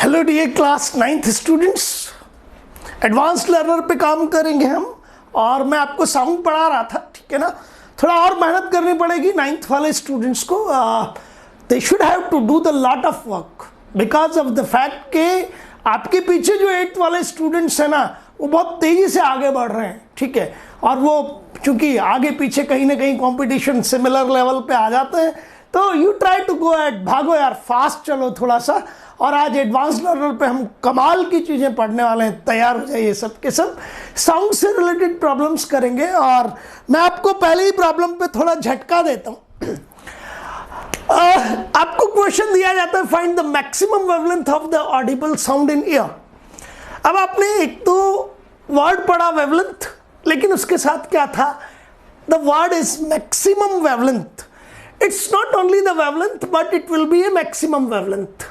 Hello dear class 9th students, advance learner पे काम करेंगे हम। और मैं आपको साउंड पढ़ा रहा था, ठीक है ना। थोड़ा और मेहनत करनी पड़ेगी 9th वाले स्टूडेंट्स को। They should have to do the lot of work because of the fact के आपके पीछे जो 8th वाले स्टूडेंट्स हैं ना, वो बहुत तेजी से आगे बढ़ रहे हैं, ठीक है। और वो चूंकि आगे पीछे कहीं ना कहीं कंपटीशन सिमिलर लेवल पे आ जाते हैं, तो you try to go at, भागो यार, फास्ट चलो थोड़ा सा। और आज एडवांस लर्नर पे हम कमाल की चीज़ें पढ़ने वाले हैं, तैयार हो जाइए। सब के सब साउंड से रिलेटेड प्रॉब्लम्स करेंगे। और मैं आपको पहले ही प्रॉब्लम पे थोड़ा झटका देता हूँ। आपको क्वेश्चन दिया जाता है, find the maximum wavelength of the Audible sound in year. अब आपने एक तो वर्ड पढ़ा वेवलेंथ, लेकिन उसके साथ क्या था? The word is maximum wavelength. It's not only the wavelength but it will be a maximum wavelength.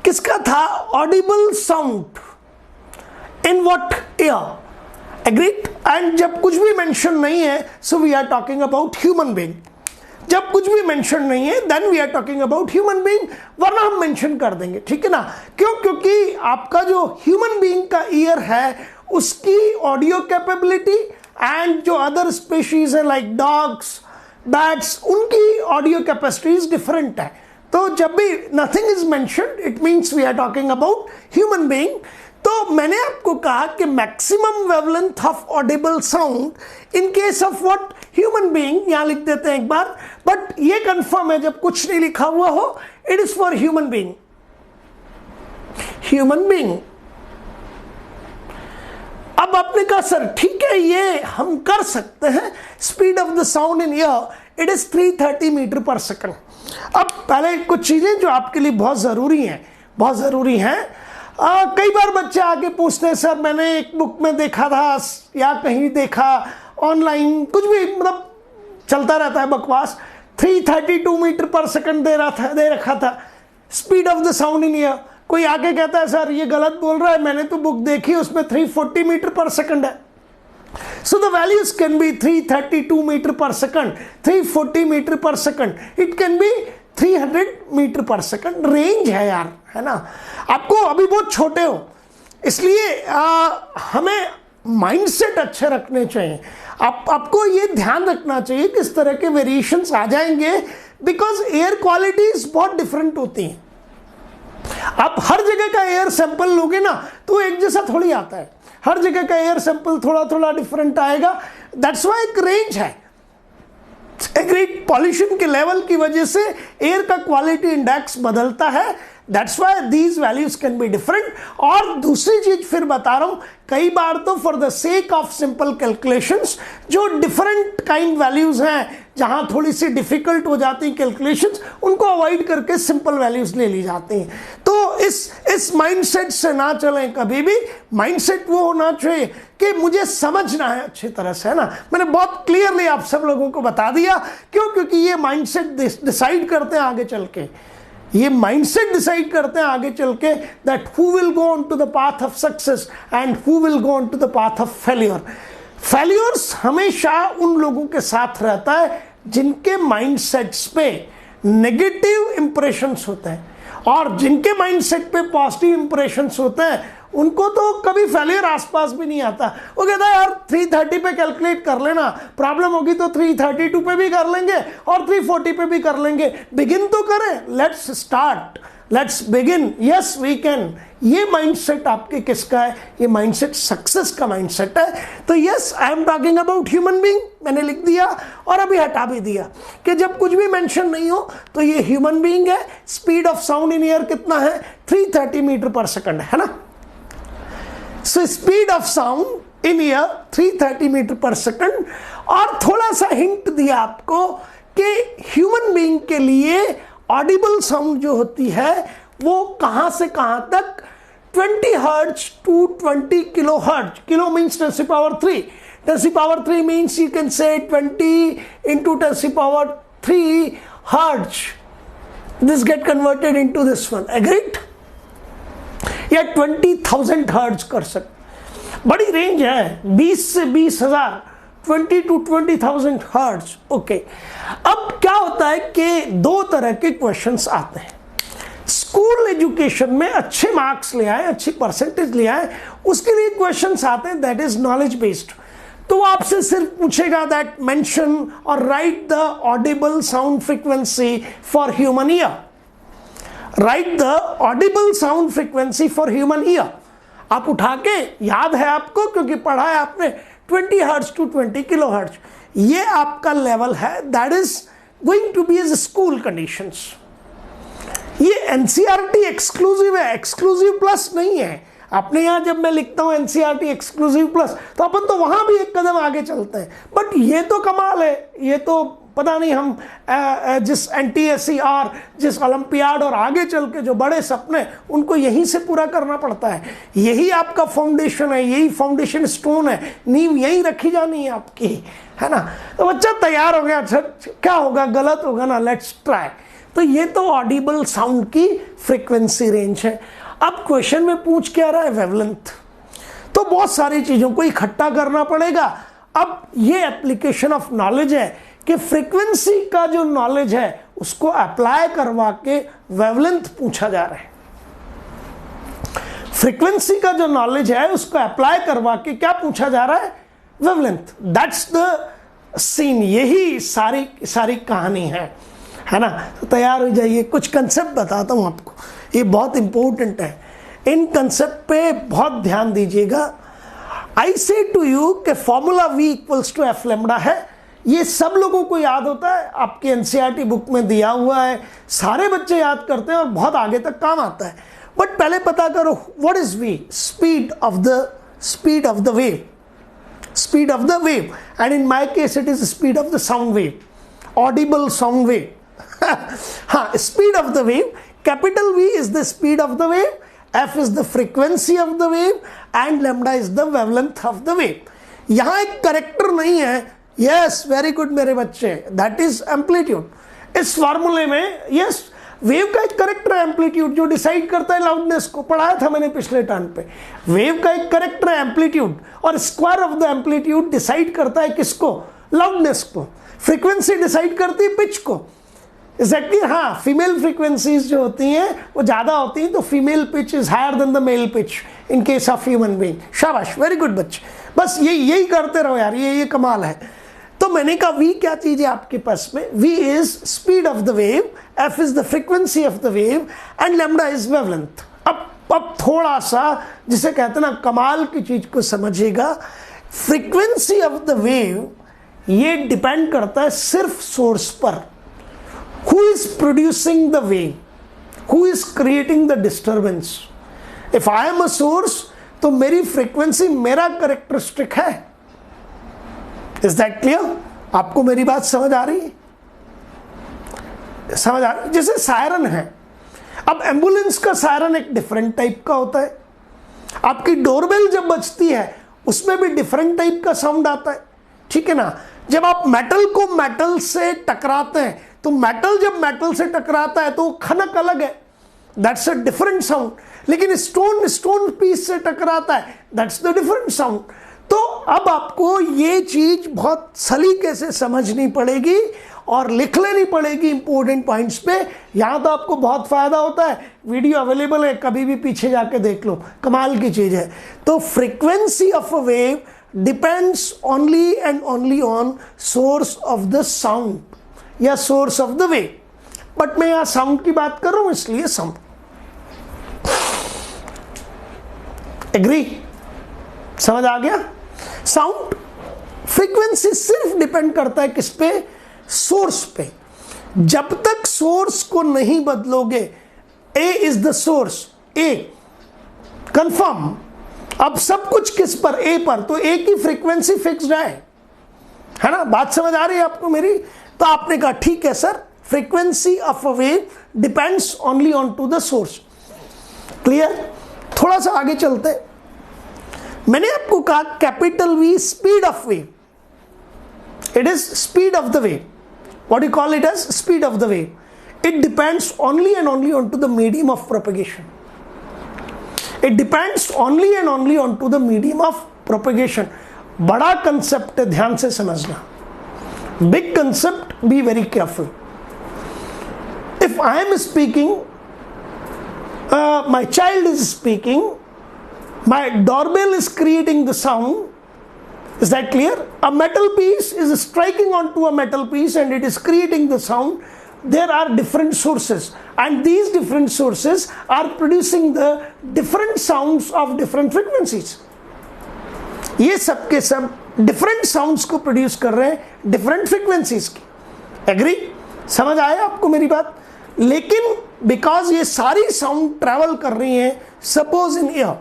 किसका था? Audible sound in what air? Agreed. And जब कुछ भी मेंशन नहीं है, so we are talking about human being. जब कुछ भी मेंशन नहीं है, then we are talking about human being, वरना हम मेंशन कर देंगे, ठीक है ना। क्यों? क्योंकि आपका जो ह्यूमन बीइंग का ईयर है, उसकी ऑडियो कैपेबिलिटी एंड जो अदर स्पीशीज है लाइक डॉग्स, बैट्स, उनकी ऑडियो कैपेसिटीज डिफरेंट है। तो जब भी nothing is mentioned, it means we are talking about human being. तो मैंने आपको कहा कि maximum wavelength of audible sound in case of what? Human being. यहां लिख देते हैं एक बार, बट ये कंफर्म है जब कुछ नहीं लिखा हुआ हो, it is for human being. Human being. अब आपने कहा सर ठीक है, ये हम कर सकते हैं। Speed of the sound in air it is 330 metre पर सेकंड। अब पहले कुछ चीजें जो आपके लिए बहुत जरूरी हैं, बहुत जरूरी हैं। कई बार बच्चे आके पूछते हैं, सर मैंने एक बुक में देखा था या कहीं देखा, ऑनलाइन कुछ भी, मतलब चलता रहता है बकवास। 332 मीटर पर सेकंड दे रखा था speed of the sound in year. कोई आके कहता है सर ये गलत बोल रहा है, मैंने तो बुक देखी, उसमें 340 मीटर पर सेकंड है। So the values can be 332 meter per second, 340 meter per second, it can be 300 meter per second। Range है यार, है ना। आपको अभी बहुत छोटे हो, इसलिए हमें माइंडसेट अच्छे रखने चाहिए। आपको ये ध्यान रखना चाहिए कि इस तरह के वेरिएशंस आ जाएंगे, बिकॉज एयर क्वालिटीज बहुत डिफरेंट होती हैं। आप हर जगह का एयर सैंपल लोगे ना, तो एक जैसा थोड़ी आता है। हर जगह का एयर सैंपल थोड़ा थोड़ा डिफरेंट आएगा। दैट्स वाई एक रेंज है। एग्रीड। पॉल्यूशन के लेवल की वजह से एयर का क्वालिटी इंडेक्स बदलता है। That's why these values can be different. और दूसरी चीज फिर बता रहा हूं, कई बार तो for the sake of simple calculations, जो डिफरेंट काइंड वैल्यूज हैं, जहां थोड़ी सी डिफिकल्ट हो जाती हैं कैलकुलेशंस, उनको अवॉइड करके सिंपल वैल्यूज ले ली जाती हैं। तो इस माइंडसेट से ना चलें कभी भी। माइंडसेट वो होना चाहिए कि मुझे समझना है अच्छी तरह से, है ना। मैंने बहुत क्लियरली आप सब लोगों को बता दिया। क्यों? क्योंकि ये माइंडसेट डिसाइड करते हैं आगे चल के, ये माइंडसेट डिसाइड करते हैं आगे चल के that who will go on to the path of success and who will go on to the path of failure. Failures हमेशा उन लोगों के साथ रहता है जिनके माइंडसेट्स पे नेगेटिव इंप्रेशंस होते हैं, और जिनके माइंडसेट पे पॉजिटिव इंप्रेशंस होते हैं उनको तो कभी फेलियर आसपास भी नहीं आता। वो कहता है यार 330 पे कैलकुलेट कर लेना, प्रॉब्लम होगी तो 332 पे भी कर लेंगे और 340 पे भी कर लेंगे। बिगिन तो करें, let's start, let's begin, yes we can. ये माइंडसेट आपके किसका है? ये माइंडसेट सक्सेस का माइंडसेट है। तो yes, I am talking about human being, मैंने लिख दिया और अभी हटा भी दिया कि जब कुछ भी मेंशन नहीं हो तो ये ह्यूमन बीइंग है। Speed of sound in air कितना है? 330 मीटर पर सेकंड, है ना। So speed of sound in air 330 metre पर सेकंड। और थोड़ा सा हिंट दिया आपको कि ह्यूमन बीइंग के लिए ऑडिबल साउंड जो होती है वो कहां से कहां तक? 20 hertz to 20 kilo hertz. Kilo means 10⁻3। 10⁻3 means you can say 20 into 10⁻3 hertz. This get converted into this one. Agreed? या 20,000 हर्ट्ज कर सकते। बड़ी रेंज है, 20 से 20,000, 20 to 20,000 हर्ट्ज। ओके। अब क्या होता है कि दो तरह के क्वेश्चंस आते हैं। स्कूल एजुकेशन में अच्छे मार्क्स ले आए, अच्छी परसेंटेज ले आए, उसके लिए क्वेश्चंस आते हैं दैट इज नॉलेज बेस्ड। तो वो आपसे सिर्फ पूछेगा दैट मेंशन और right the Audible sound frequency for human ear, right the Audible sound frequency for human ear. आप उठा के, याद है आपको क्योंकि पढ़ा है आपने, 20 हर्ट्ज टू 20 किलो हर्ट्ज, ये आपका लेवल है, that is going to be as school conditions. ये एनसीईआरटी एक्सक्लूसिव है, एक्सक्लूसिव प्लस नहीं है। अपने यहाँ जब मैं लिखता हूँ एनसीईआरटी एक्सक्लूसिव प्लस, तो अपन तो वहां भी एक कदम आगे चलते हैं। बट ये तो कमाल है, ये तो पता नहीं हम जिस एनटीएसईआर, जिस ओलंपियाड और आगे चल के जो बड़े सपने, उनको यहीं से पूरा करना पड़ता है। यही आपका फाउंडेशन है, यही फाउंडेशन स्टोन है, नींव यहीं रखी जानी है आपकी, है ना। तो बच्चा तैयार हो गया, अच्छा क्या होगा, गलत होगा ना, लेट्स ट्राई। तो ये तो ऑडिबल साउंड की फ्रीक्वेंसी रेंज है। अब क्वेश्चन में पूछ क्या रहा है, वेवलेंथ। तो बहुत सारी चीजों को इकट्ठा करना पड़ेगा। अब ये एप्लीकेशन ऑफ नॉलेज है कि फ्रीक्वेंसी का जो नॉलेज है उसको अप्लाई करवा के वेवलेंथ पूछा जा रहा है। फ्रीक्वेंसी का जो नॉलेज है उसको अप्लाई करवा के क्या पूछा जा रहा है, वेवलेंथ। दैट्स द सीन, यही सारी कहानी है ना। तो तैयार हो जाइए, कुछ कंसेप्ट बताता हूं आपको, ये बहुत इंपॉर्टेंट है, इन कंसेप्ट पे बहुत ध्यान दीजिएगा। आई से टू यू के formula V equals to F lambda है, ये सब लोगों को याद होता है, आपकी एनसीईआरटी बुक में दिया हुआ है, सारे बच्चे याद करते हैं और बहुत आगे तक काम आता है। बट पहले पता करो what is V, speed of the wave, speed of the wave, and in my case it is speed of the sound wave, audible sound wave. हाँ, speed of the wave, capital V is the speed of the wave, F is the frequency of the wave, and lambda is the wavelength of the wave. यहां एक character नहीं है, yes very good मेरे बच्चे, that is amplitude. इस फॉर्मूले में yes, wave का एक करेक्टर है एम्पलीट्यूड, जो डिसाइड करता है लाउडनेस को, पढ़ाया था मैंने पिछले टर्न पे। वेव का एक करेक्टर है एम्पलीट्यूड, और square of the amplitude decide करता है किसको, लाउडनेस को। फ्रीक्वेंसी डिसाइड करती है पिच को, एग्जैक्टली। हाँ, फीमेल फ्रीक्वेंसीज जो होती हैं वो ज्यादा होती हैं, तो female pitch is higher than the male pitch in case of human being. शाबाश, वेरी गुड बच्चे, बस यही करते रहो यार, ये कमाल है। तो मैंने कहा V क्या चीज है आपके पास में, V is speed of the wave, F is the frequency of the wave, and lambda is wavelength. अब थोड़ा सा जिसे कहते हैं ना कमाल की चीज को समझिएगा। फ्रीक्वेंसी ऑफ द वेव ये डिपेंड करता है सिर्फ सोर्स पर। Who is producing the wave? Who is creating the disturbance? If I am a source, तो मेरी फ्रीक्वेंसी मेरा करेक्टरिस्टिक है। Is that clear? आपको मेरी बात समझ आ रही है? समझ आ रही? जैसे सायरन है, अब एम्बुलेंस का सायरन एक डिफरेंट टाइप का होता है। आपकी डोरबेल जब बजती है उसमें भी डिफरेंट टाइप का साउंड आता है, ठीक है ना। जब आप मेटल को मेटल से टकराते हैं, तो मेटल जब मेटल से टकराता है तो खनक अलग है, दैट्स अ डिफरेंट साउंड। लेकिन स्टोन पीस से टकराता है, दैट्स द डिफरेंट साउंड। तो अब आपको ये चीज बहुत सलीके से समझनी पड़ेगी और लिख लेनी पड़ेगी इंपॉर्टेंट पॉइंट्स पे। यहां तो आपको बहुत फायदा होता है, वीडियो अवेलेबल है, कभी भी पीछे जाके देख लो, कमाल की चीज है। तो frequency of a wave depends only and only on source of the sound या source of the wave. But मैं यहां साउंड की बात कर रहा हूं, इसलिए साउंड। एग्री, समझ आ गया। साउंड फ्रीक्वेंसी सिर्फ डिपेंड करता है किस पे, सोर्स पे। जब तक सोर्स को नहीं बदलोगे, a is the source, a confirm. अब सब कुछ किस पर, ए पर, तो ए की फ्रीक्वेंसी फिक्स्ड है ना। बात समझ आ रही है आपको मेरी। तो आपने कहा ठीक है sir, frequency of a wave depends only on to the source. Clear. थोड़ा सा आगे चलते। मैंने आपको कहा capital V speed of wave, it is speed of the wave. What you call it as speed of the wave. It depends only and only on to the medium of propagation. It depends only and only on to the medium of propagation. बड़ा concept है, ध्यान से समझना, big concept, be very careful. If I am speaking my child is speaking, my doorbell is creating the sound. Is that clear? A metal piece is striking onto a metal piece and it is creating the sound. There are different sources and these different sources are producing the different sounds of different frequencies. ये सब के सब different sounds को produce कर रहे हैं different frequencies की. Agree? समझ आया आपको मेरी बात? लेकिन because ये सारी sound travel कर रही हैं, suppose in ear,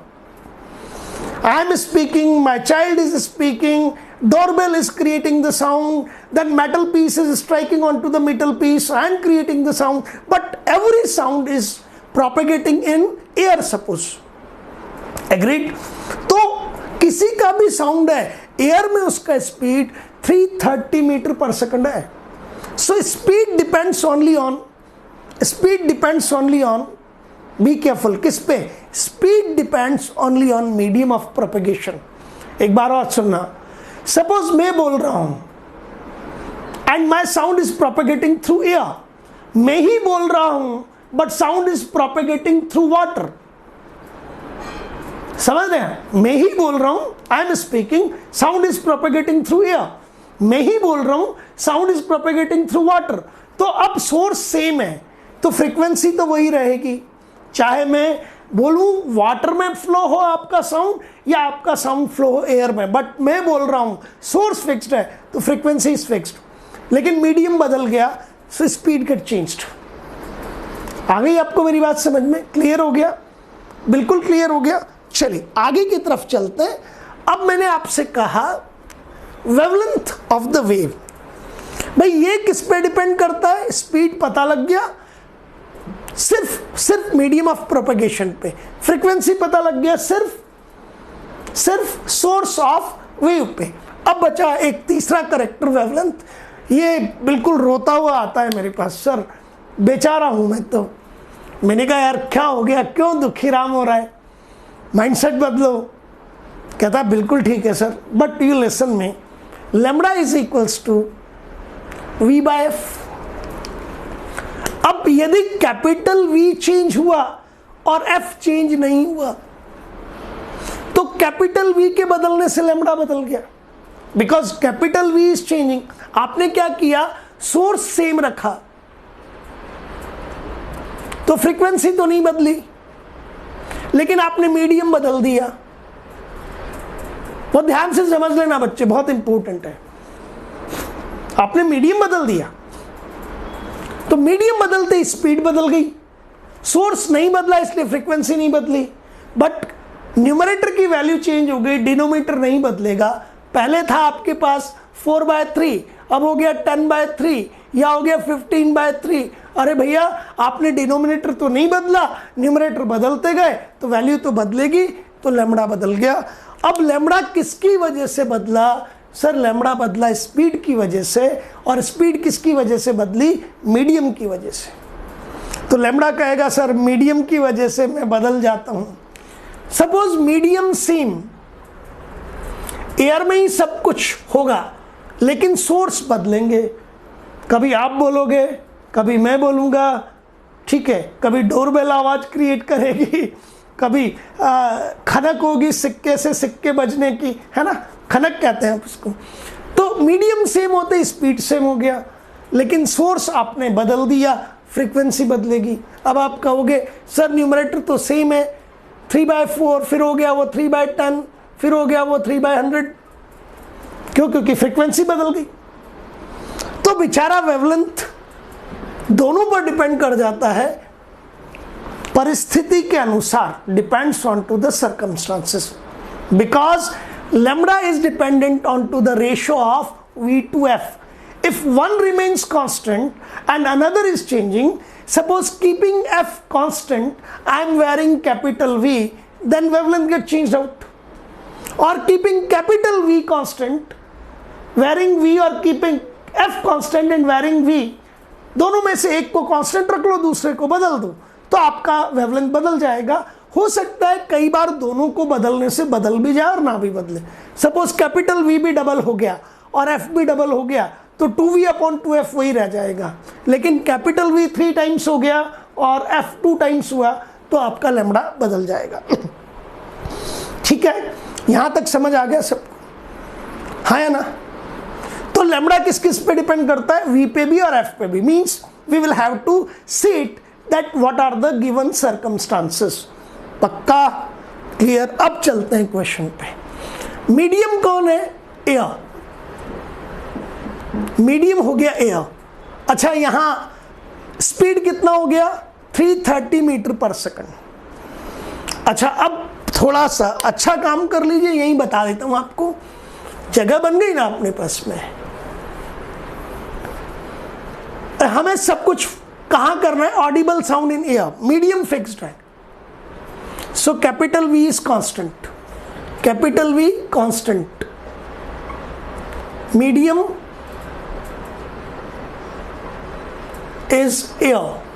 I am speaking, my child is speaking, doorbell is creating the sound, then metal piece is striking onto the metal piece and creating the sound, but every sound is propagating in air, suppose. Agreed? तो किसी का भी sound है, air में उसका speed 330 metre पर second है. So speed depends only on, be careful, किस पे? Speed depends only on medium of propagation. एक बार और सुनना. Suppose मैं बोल रहा हूं and my sound is propagating through air. मैं ही बोल रहा हूं but sound is propagating through water. समझ रहे हैं? मैं ही बोल रहा हूं, I am speaking, sound is propagating through air. मैं ही बोल रहा हूं, sound is propagating through water. तो अब सोर्स सेम है तो फ्रीक्वेंसी तो वही रहेगी, चाहे मैं बोलूं वाटर में फ्लो हो आपका साउंड या आपका साउंड फ्लो हो एयर में, बट मैं बोल रहा हूं सोर्स फिक्स्ड है तो फ्रीक्वेंसी इज फिक्स्ड. लेकिन मीडियम बदल गया सो स्पीड गेट चेंज्ड. आ गई आपको मेरी बात समझ में? क्लियर हो गया? बिल्कुल क्लियर हो गया. चलिए आगे की तरफ चलते हैं. अब मैंने आपसे कहा वेवलेंथ ऑफ द वेव. भाई ये किस पे डिपेंड करता है? स्पीड पता लग गया, सिर्फ मीडियम ऑफ प्रोपगेशन पे. फ्रीक्वेंसी पता लग गया सिर्फ सोर्स ऑफ वेव पे. अब बचा एक तीसरा करेक्टर वेवलेंथ. ये बिल्कुल रोता हुआ आता है मेरे पास, सर बेचारा हूं मैं. तो मैंने कहा यार क्या हो गया, क्यों दुखी राम हो रहा है, माइंडसेट बदलो. कहता बिल्कुल ठीक है sir, but you listen me, lambda is equals to V by F. अब यदि कैपिटल V चेंज हुआ और F चेंज नहीं हुआ तो कैपिटल V के बदलने से लैम्डा बदल गया, because capital V is changing. आपने क्या किया? सोर्स सेम रखा तो फ्रीक्वेंसी तो नहीं बदली, लेकिन आपने मीडियम बदल दिया. वो ध्यान से समझ लेना बच्चे, बहुत इंपॉर्टेंट है. आपने मीडियम बदल दिया तो मीडियम बदलते स्पीड बदल गई. सोर्स नहीं बदला इसलिए फ्रीक्वेंसी नहीं बदली, बट न्यूमरेटर की वैल्यू चेंज हो गई, डिनोमिनेटर नहीं बदलेगा. पहले था आपके पास 4/3, अब हो गया 10/3 या हो गया 15/3. अरे भैया आपने डिनोमिनेटर तो नहीं बदला, न्यूमरेटर बदलते गए तो वैल्यू तो बदलेगी, तो लैम्डा बदल गया. अब लैम्डा किसकी वजह से बदला? सर लैम्डा बदला स्पीड की वजह से, और स्पीड किसकी वजह से बदली? मीडियम की वजह से. तो लैम्डा कहेगा सर मीडियम की वजह से मैं बदल जाता हूं. सपोज मीडियम सेम, एयर में ही सब कुछ होगा लेकिन सोर्स बदलेंगे. कभी आप बोलोगे, कभी मैं बोलूँगा, ठीक है. कभी डोरबेल आवाज़ क्रिएट करेगी, कभी खनक होगी सिक्के से सिक्के बजने की, है ना, खनक कहते हैं उसको. तो मीडियम सेम होते स्पीड सेम हो गया, लेकिन सोर्स आपने बदल दिया, फ्रीक्वेंसी बदलेगी. अब आप कहोगे सर न्यूमरेटर तो सेम है, 3/4, फिर हो गया वो 3/10, फिर हो गया वो 3/100. क्यों? क्योंकि फ्रीक्वेंसी बदल गई. तो बेचारा वेवलेंथ दोनों पर डिपेंड कर जाता है, परिस्थिति के अनुसार, depends on to the circumstances, because lambda is dependent on to the ratio of V to F. If one remains constant and another is changing, suppose keeping F constant, I am wearing capital V, then wavelength get changed out. Or keeping capital V constant, wearing V, or keeping F constant and wearing V, दोनों में से एक को constant रख लो, दूसरे को बदल दो, तो आपका wavelength बदल जाएगा. हो सकता है कई बार दोनों को बदलने से बदल भी जाए और ना भी बदले. सपोज कैपिटल V भी डबल हो गया और F भी डबल हो गया तो 2V/2F वही रह जाएगा. लेकिन कैपिटल V 3 टाइम्स हो गया और F 2 टाइम्स हुआ तो आपका लैम्बडा बदल जाएगा। ठीक है, यहां तक समझ आ गया सबको? हाँ या ना? तो लैम्बडा किस किस पे डिपेंड करता है? v पे भी और f पे भी। Means we will have to see it that what are the given circumstances. पक्का? क्लियर? अब चलते हैं क्वेश्चन पे। मीडियम कौन है? एयर। मीडियम हो गया एयर। अच्छा, यहां स्पीड कितना हो गया? 330 मीटर पर सेकंड। अच्छा, अब थोड़ा सा अच्छा काम कर लीजिए, यही बता देता हूं आपको। जगह बन गई ना अपने पास में? हमें सब कुछ कहां करना है? Audible sound in air. Medium fixed है, so capital V is constant. Capital V constant. Medium is air.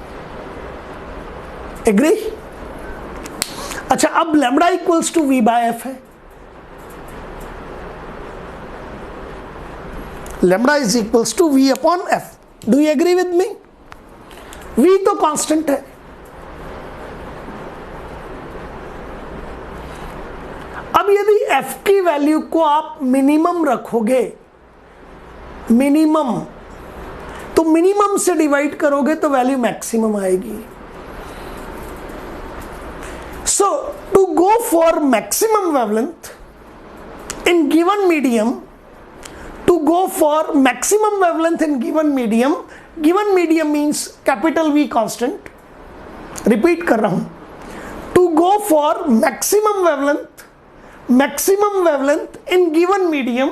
Agree? अच्छा, अब lambda equals to V by F है। Lambda is equals to V upon F। Do you agree with me? V तो constant है। अब यदि F की value को आप मिनिमम रखोगे, मिनिमम, तो मिनिमम से डिवाइड करोगे तो वैल्यू मैक्सिमम आएगी। So to go for maximum wavelength in given medium, to go for maximum wavelength in given medium means capital V constant. Repeat कर रहा हूं, to go for maximum wavelength in given medium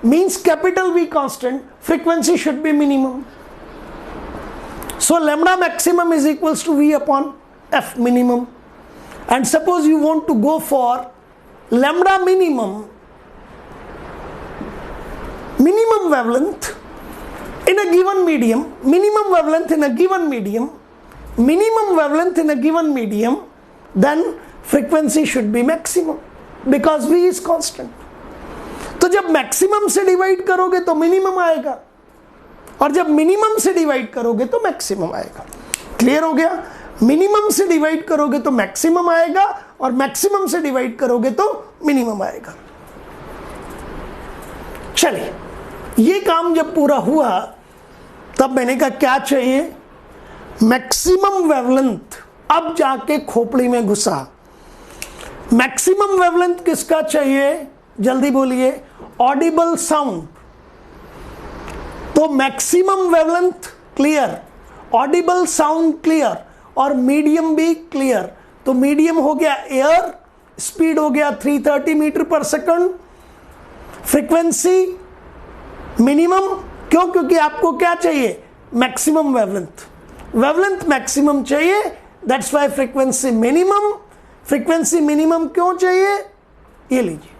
means capital V constant, frequency should be minimum. So lambda maximum is equals to V upon F minimum. And suppose you want to go for lambda minimum wavelength in a given medium, minimum wavelength in a given medium, then frequency should be maximum because V is constant. तो जब maximum से divide करोगे तो minimum आएगा, और जब minimum से divide करोगे तो मैक्सिमम आएगा। क्लियर हो गया? मिनिमम से डिवाइड करोगे तो मैक्सिमम आएगा, और मैक्सिमम से डिवाइड करोगे तो मिनिमम आएगा। चलिए, ये काम जब पूरा हुआ तब मैंने कहा क्या चाहिए? Maximum wavelength. अब जाके खोपड़ी में घुसा। मैक्सिमम वेवलेंथ किसका चाहिए? जल्दी बोलिए। Audible sound. तो maximum wavelength clear, audible sound clear, और मीडियम भी क्लियर। तो मीडियम हो गया एयर, स्पीड हो गया 330 मीटर पर सेकंड, फ्रीक्वेंसी मिनिमम। क्यों? क्योंकि आपको क्या चाहिए? Maximum wavelength. वेवलेंथ मैक्सिमम चाहिए, that's why frequency minimum. Frequency minimum क्यों चाहिए? ये लीजिए,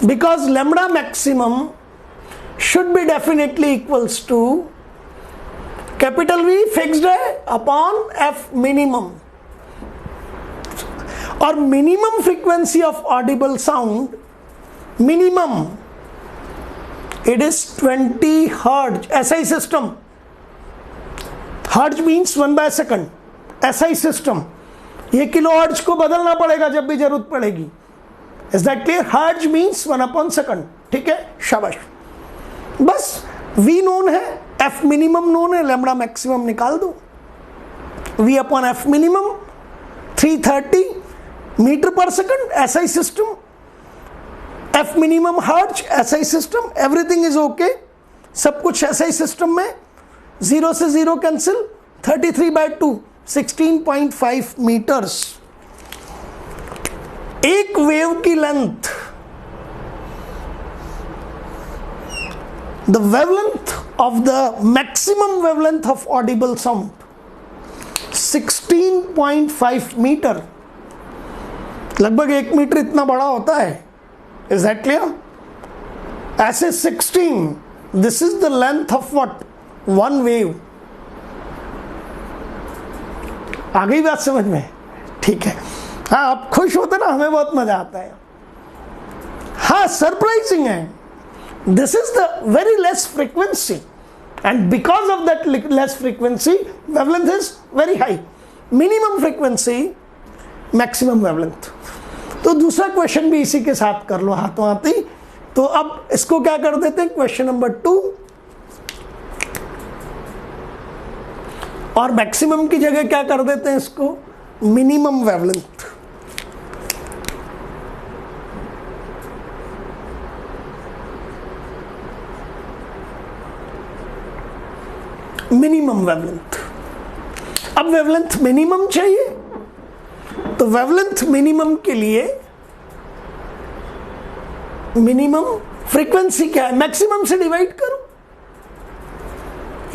because lambda maximum should be definitely equals to capital V fixed है अपॉन F मिनिमम, और minimum frequency of audible sound, minimum it is 20 hertz. SI system, hertz means 1 by second. SI system, ये kilo hertz को बदलना पड़ेगा जब भी जरूरत पड़ेगी। Is that clear? Hertz means 1 upon second. ठीक है, शाबाश। बस V नोन है, F मिनिमम नोन है, लैम्बडा मैक्सिमम निकाल दो। V upon F minimum 330 metre पर second, SI system. F minimum hertz, SI system. Everything is okay, सब कुछ SI सिस्टम में। 0 से 0 कैंसिल, 33/2 16.5 मीटर्स। एक वेव की length, the wavelength of the maximum wavelength of audible sound 16.5 metre, लगभग 1 metre इतना बड़ा होता है। Is that clear? ऐसे 16, this is the length of what? One wave. आ गई बात समझ में? ठीक है। हाँ, आप खुश होते ना, हमें बहुत मजा आता है। हाँ, सरप्राइजिंग है। This is the very less frequency, and because of that less frequency, wavelength is very high. Minimum frequency maximum wavelength. तो दूसरा क्वेश्चन भी इसी के साथ कर लो हाथों हाथ ही। तो अब इसको क्या कर देते हैं, क्वेश्चन नंबर 2, और मैक्सिमम की जगह क्या कर देते हैं इसको, मिनिमम वेवलेंथ। Minimum wavelength. अब वेवलेंथ मिनिमम चाहिए, तो वेवलेंथ मिनिमम के लिए मिनिमम फ्रीक्वेंसी क्या है, मैक्सिमम से डिवाइड करो,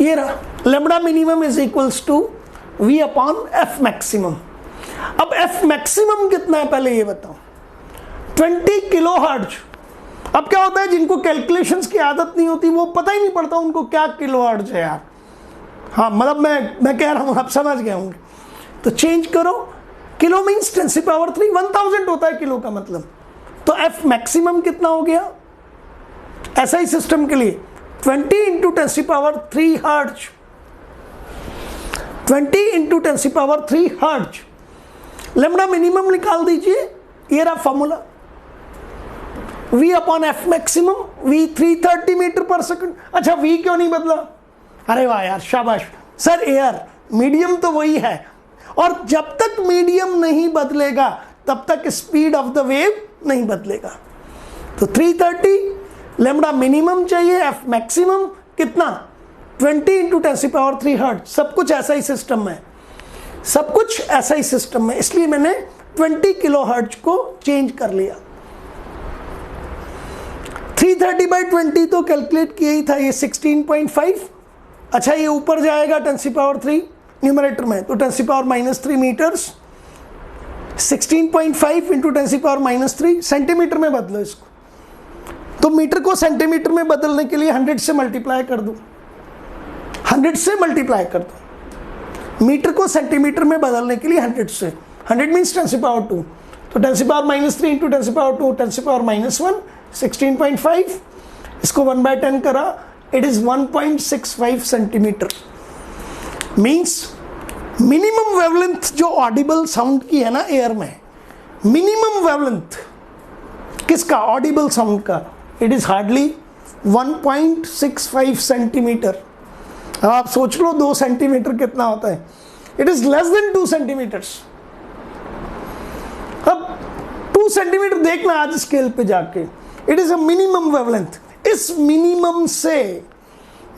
ये रहा, lambda minimum is equals to V upon F maximum. अब एफ मैक्सिमम कितना है पहले ये बताओ, 20 किलो हर्ट्ज। अब क्या होता है, जिनको कैलकुलेशंस की आदत नहीं होती वो पता ही नहीं पड़ता उनको क्या किलो हर्ट्ज है यार। हाँ मतलब मैं कह रहा हूं आप समझ गए होंगे। तो चेंज करो, किलो मीन्स 10⁻³ 1000 होता है किलो का मतलब। तो एफ मैक्सिमम कितना हो गया ऐसा ही सिस्टम के लिए, 20 × 10⁻³ हर्ट्ज, 20 × 10⁻³ हर्ट्ज। लैम्बडा मिनिमम निकाल दीजिए, ये रहा formula, v upon F maximum, v 330 metre पर सेकंड। अच्छा v क्यों नहीं बदला, अरे वाह यार शाबाश सर, एयर मीडियम तो वही है, और जब तक मीडियम नहीं बदलेगा तब तक स्पीड ऑफ द वेव नहीं बदलेगा। तो 330 लैम्बडा मिनिमम चाहिए, एफ मैक्सिमम कितना 20 × 10⁻³ हर्ट्ज। सब कुछ ऐसा ही सिस्टम है, सब कुछ ऐसा ही सिस्टम है, इसलिए मैंने 20 किलो हर्ट्ज को चेंज कर लिया। 330/20 तो कैलकुलेट किया ही था, ये 16.5। अच्छा ये ऊपर जाएगा 10⁻³ न्यूमरेटर में, तो 10⁻³ मीटर्स, 16.5 × 10⁻³ सेंटीमीटर में बदलो इसको। तो मीटर को सेंटीमीटर में बदलने के लिए 100 से मल्टीप्लाई कर दो, 100 से मल्टीप्लाई कर दो। मीटर को सेंटीमीटर में बदलने के लिए 100 से, 100 मीन्स 10⁻², तो 10⁻³ × 10⁻², 10⁻⁻1, 16.5, इसको 1/10 करा, it is 1.65 centimetre. Means minimum wavelength जो ऑडिबल साउंड की है ना एयर में, मिनिमम वेवलेंथ किसका, ऑडिबल साउंड का, इट इज हार्डली 1.65 सेंटीमीटर। अब आप सोच लो 2 सेंटीमीटर कितना होता है, it is less than 2 centimetres. अब 2 सेंटीमीटर देखना आज स्केल पे जाके, it is a minimum wavelength. इस मिनिमम से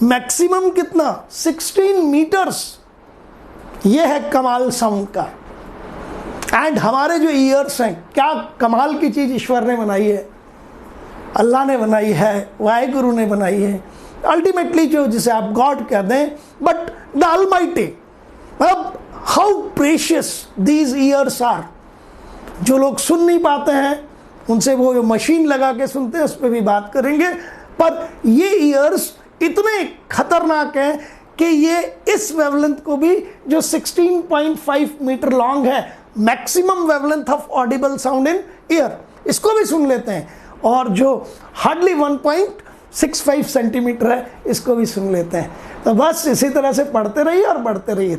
मैक्सिमम कितना, 16 मीटर्स। ये है कमाल साउंड का। एंड हमारे जो ईयर्स हैं, क्या कमाल की चीज ईश्वर ने बनाई है, अल्लाह ने बनाई है, वाहेगुरु ने बनाई है, अल्टीमेटली जो जिसे आप गॉड कह दें, बट द ऑलमाइटी। मतलब how precious these years are. जो लोग सुन नहीं पाते हैं उनसे वो जो मशीन लगा के सुनते हैं उस पर भी बात करेंगे, पर ये ईयर्स इतने खतरनाक हैं कि ये इस वेवलेंथ को भी जो 16.5 मीटर लॉन्ग है, maximum wavelength of audible sound in year, इसको भी सुन लेते हैं, और जो हार्डली 1.65 सेंटीमीटर है इसको भी सुन लेते हैं। तो बस इसी तरह से पढ़ते रहिए और बढ़ते रहिए।